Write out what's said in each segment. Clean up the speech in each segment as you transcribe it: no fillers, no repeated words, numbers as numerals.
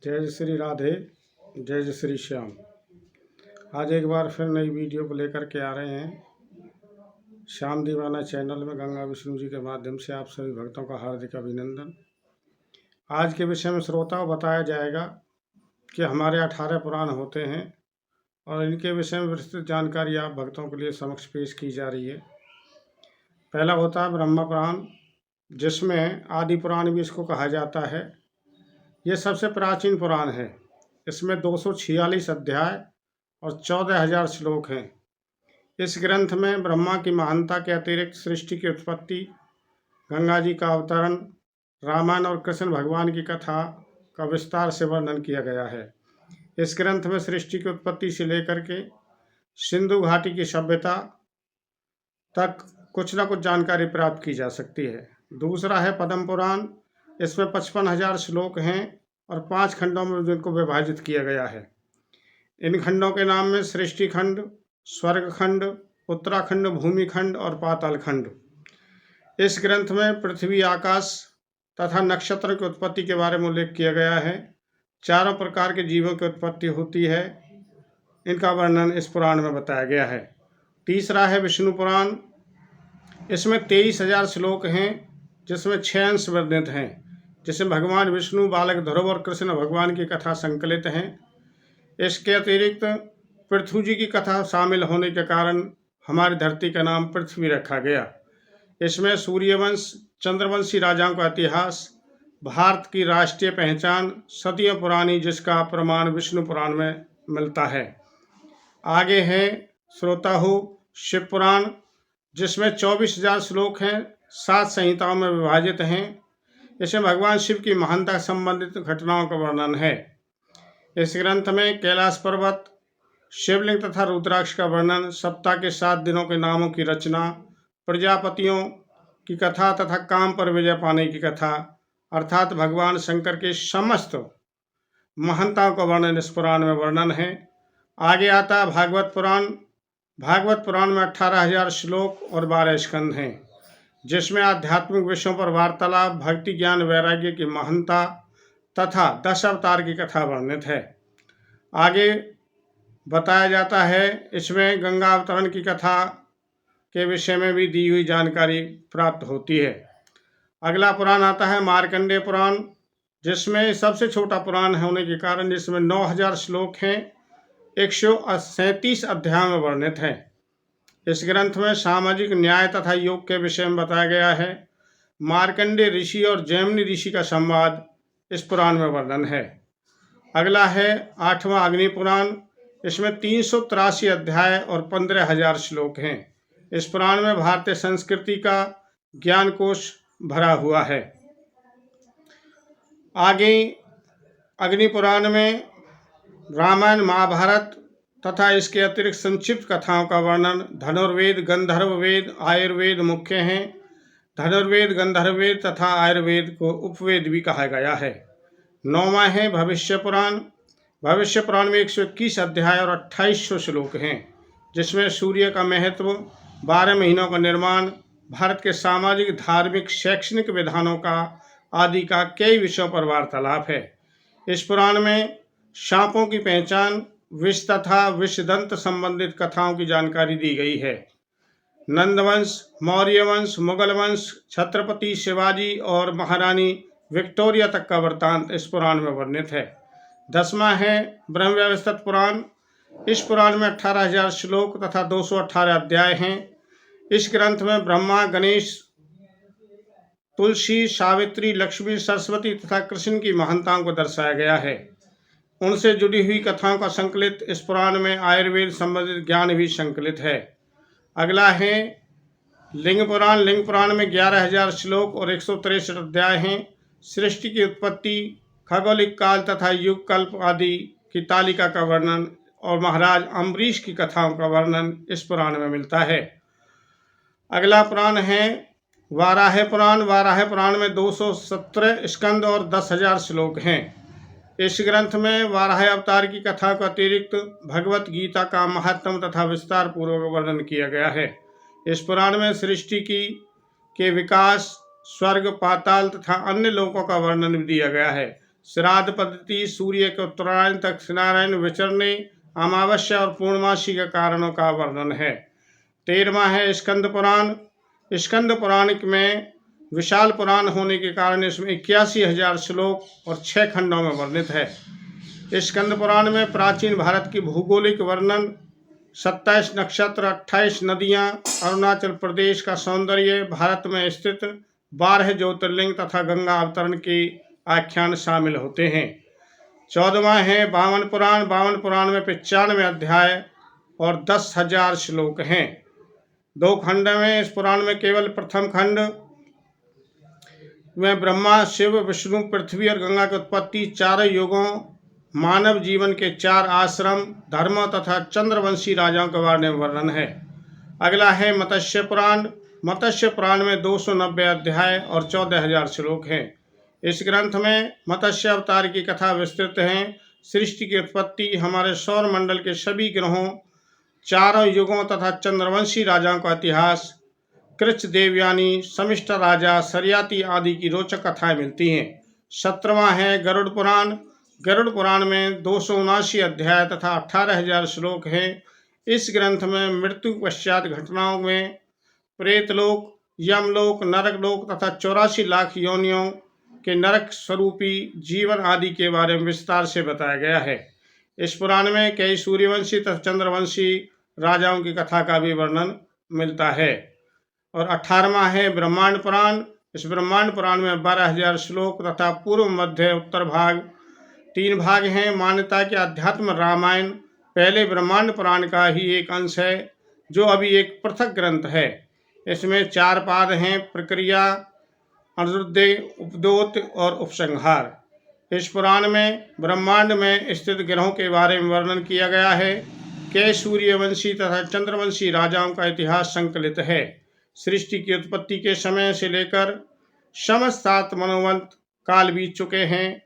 जय श्री राधे, जय श्री श्याम। आज एक बार फिर नई वीडियो को लेकर के आ रहे हैं श्याम दीवाना चैनल में। गंगा विष्णु जी के माध्यम से आप सभी भक्तों का हार्दिक अभिनंदन। आज के विषय में श्रोताओं बताया जाएगा कि हमारे 18 पुराण होते हैं और इनके विषय में विस्तृत जानकारी आप भक्तों के लिए समक्ष पेश की जा रही है। पहला होता है ब्रह्म पुराण, जिसमें आदि पुराण भी इसको कहा जाता है। ये सबसे प्राचीन पुराण है। इसमें 246 अध्याय और 14,000 श्लोक हैं। इस ग्रंथ में ब्रह्मा की महानता के अतिरिक्त सृष्टि की उत्पत्ति, गंगा जी का अवतरण, रामायण और कृष्ण भगवान की कथा का विस्तार से वर्णन किया गया है। इस ग्रंथ में सृष्टि की उत्पत्ति से लेकर के सिंधु घाटी की सभ्यता तक कुछ न कुछ जानकारी प्राप्त की जा सकती है। दूसरा है पद्म पुराण। इसमें 55,000 श्लोक हैं और 5 खंडों में जिनको विभाजित किया गया है। इन खंडों के नाम में सृष्टि खंड, स्वर्ग खंड, उत्तराखंड, भूमि खंड और पाताल खंड। इस ग्रंथ में पृथ्वी, आकाश तथा नक्षत्र की उत्पत्ति के बारे में उल्लेख किया गया है। चारों प्रकार के जीवों की उत्पत्ति होती है, इनका वर्णन इस पुराण में बताया गया है। तीसरा है विष्णु पुराण। इसमें 23,000 श्लोक हैं, जिसमें 6 अंश वर्णित हैं, जिसमें भगवान विष्णु, बालक ध्रुव और कृष्ण भगवान की कथा संकलित हैं। इसके अतिरिक्त पृथ्वी जी की कथा शामिल होने के कारण हमारी धरती का नाम पृथ्वी रखा गया। इसमें सूर्यवंश, चंद्रवंशी राजाओं का इतिहास, भारत की राष्ट्रीय पहचान सदियों पुरानी, जिसका प्रमाण विष्णु पुराण में मिलता है। आगे है श्रोताहु शिव पुराण, जिसमें 24,000 श्लोक हैं, 7 संहिताओं में विभाजित हैं। इसमें भगवान शिव की महानता संबंधित घटनाओं का वर्णन है। इस ग्रंथ में कैलाश पर्वत, शिवलिंग तथा रुद्राक्ष का वर्णन, सप्ताह के 7 दिनों के नामों की रचना, प्रजापतियों की कथा तथा काम पर विजय पाने की कथा अर्थात भगवान शंकर के समस्त महानताओं का वर्णन इस पुराण में वर्णन है। आगे आता है भागवत पुराण। भागवत पुराण में 18,000 श्लोक और 12 स्कंध हैं, जिसमें आध्यात्मिक विषयों पर वार्तालाप, भक्ति, ज्ञान, वैराग्य की महानता तथा 10 अवतार की कथा वर्णित है। आगे बताया जाता है, इसमें गंगा अवतरण की कथा के विषय में भी दी हुई जानकारी प्राप्त होती है। अगला पुराण आता है मार्कंडेय पुराण, जिसमें सबसे छोटा पुराण होने के कारण इसमें 9,000 श्लोक हैं, 137 अध्याय में वर्णित हैं। इस ग्रंथ में सामाजिक न्याय तथा योग के विषय में बताया गया है। मार्कंडेय ऋषि और जैमिनी ऋषि का संवाद इस पुराण में वर्णन है। अगला है 8वां अग्नि पुराण। इसमें 383 अध्याय और 15,000 श्लोक हैं। इस पुराण में भारतीय संस्कृति का ज्ञान कोश भरा हुआ है। आगे अग्नि पुराण में रामायण, महाभारत तथा इसके अतिरिक्त संक्षिप्त कथाओं का वर्णन, धनुर्वेद, गंधर्व वेद, आयुर्वेद मुख्य हैं। धनुर्वेद, गंधर्व वेद तथा आयुर्वेद को उपवेद भी कहा गया है। 9वां है भविष्य पुराण। भविष्य पुराण में 121 अध्याय और 2800 श्लोक हैं, जिसमें सूर्य का महत्व, 12 महीनों का निर्माण, भारत के सामाजिक, धार्मिक, शैक्षणिक विधानों का आदि का कई विषयों पर वार्तालाप है। इस पुराण में सांपों की पहचान, विष तथा विषदंत संबंधित कथाओं की जानकारी दी गई है। नंदवंश, मौर्य वंश, मुगल वंश, छत्रपति शिवाजी और महारानी विक्टोरिया तक का वृत्तांत इस पुराण में वर्णित है। 10वां है ब्रह्म व्यवस्थित पुराण। इस पुराण में 18,000 श्लोक तथा 218 अध्याय हैं। इस ग्रंथ में ब्रह्मा, गणेश, तुलसी, सावित्री, लक्ष्मी, सरस्वती तथा कृष्ण की महानताओं को दर्शाया गया है। उनसे जुड़ी हुई कथाओं का संकलित इस पुराण में आयुर्वेद संबंधित ज्ञान भी संकलित है। अगला है लिंग पुराण। लिंग पुराण में 11,000 श्लोक और 163 अध्याय हैं। सृष्टि की उत्पत्ति, खगोलिक काल तथा युग कल्प आदि की तालिका का वर्णन और महाराज अम्बरीश की कथाओं का वर्णन इस पुराण में मिलता है। अगला पुराण है वाराह पुराण। वाराह पुराण में 217 स्कंद और 10,000 श्लोक हैं। इस ग्रंथ में वाराह अवतार की कथा के अतिरिक्त भगवत गीता का महत्व तथा विस्तार पूर्वक वर्णन किया गया है। इस पुराण में सृष्टि के विकास, स्वर्ग, पाताल तथा अन्य लोकों का वर्णन दिया गया है। श्राद्ध पद्धति, सूर्य के उत्तरायण तक नारायण विचरने, अमावस्या और पूर्णमासी के कारणों का वर्णन है। 13वां है स्कंद पुराण। स्कंद पुराण में विशाल पुराण होने के कारण इसमें 81,000 श्लोक और 6 खंडों में वर्णित है। स्कंद पुराण में प्राचीन भारत की भौगोलिक वर्णन, 27 नक्षत्र, 28 नदियां, अरुणाचल प्रदेश का सौंदर्य, भारत में स्थित 12 ज्योतिर्लिंग तथा गंगा अवतरण के आख्यान शामिल होते हैं। 14वां है वामन पुराण। वामन पुराण में 95 अध्याय और 10,000 श्लोक हैं। 2 खंड में इस पुराण में केवल प्रथम खंड में ब्रह्मा, शिव, विष्णु, पृथ्वी और गंगा की उत्पत्ति, 4 युगों, मानव जीवन के 4 आश्रम, धर्म तथा चंद्रवंशी राजाओं के बारे में वर्णन है। अगला है मत्स्य पुराण। मत्स्य पुराण में 290 अध्याय और 14,000 श्लोक हैं। इस ग्रंथ में मत्स्य अवतार की कथा विस्तृत है। सृष्टि की उत्पत्ति, हमारे सौर मंडल के सभी ग्रहों, 4 युगों तथा चंद्रवंशी राजाओं का इतिहास, कृच्छ देवयानी, शमिष्ठ राजा, सरियाती आदि की रोचक कथाएं मिलती हैं। 17वां है गरुड़ पुराण। गरुड़ पुराण में 279 अध्याय तथा 18,000 श्लोक हैं। इस ग्रंथ में मृत्यु पश्चात घटनाओं में प्रेतलोक, यमलोक, नरकलोक तथा 84 लाख योनियों के नरक स्वरूपी जीवन आदि के बारे में विस्तार से बताया गया है। इस पुराण में कई सूर्यवंशी तथा चंद्रवंशी राजाओं की कथा का भी वर्णन मिलता है। और 18वां है ब्रह्मांड पुराण। इस ब्रह्मांड पुराण में 12,000 श्लोक तथा पूर्व, मध्य, उत्तर भाग 3 भाग हैं। मान्यता के अध्यात्म रामायण पहले ब्रह्मांड पुराण का ही एक अंश है, जो अभी एक पृथक ग्रंथ है। इसमें 4 पाद हैं: प्रक्रिया, अनुरुद्धे, उपदोत और उपसंहार। इस पुराण में ब्रह्मांड में स्थित ग्रहों के बारे में वर्णन किया गया है। कई सूर्यवंशी तथा चंद्रवंशी राजाओं का इतिहास संकलित है। सृष्टि की उत्पत्ति के समय से लेकर समस्त 7 मनोवंत काल बीत चुके हैं,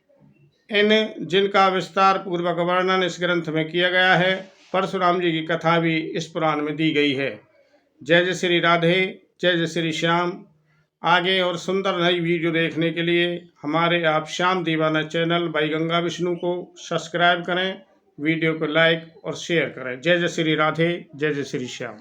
जिनका विस्तार पूर्वक वर्णन इस ग्रंथ में किया गया है। परशुराम जी की कथा भी इस पुराण में दी गई है। जय जय श्री राधे, जय जय श्री श्याम। आगे और सुंदर नई वीडियो देखने के लिए हमारे आप श्याम दीवाना चैनल बाई गंगा विष्णु को सब्सक्राइब करें, वीडियो को लाइक और शेयर करें। जय जय श्री राधे, जय जय श्री श्याम।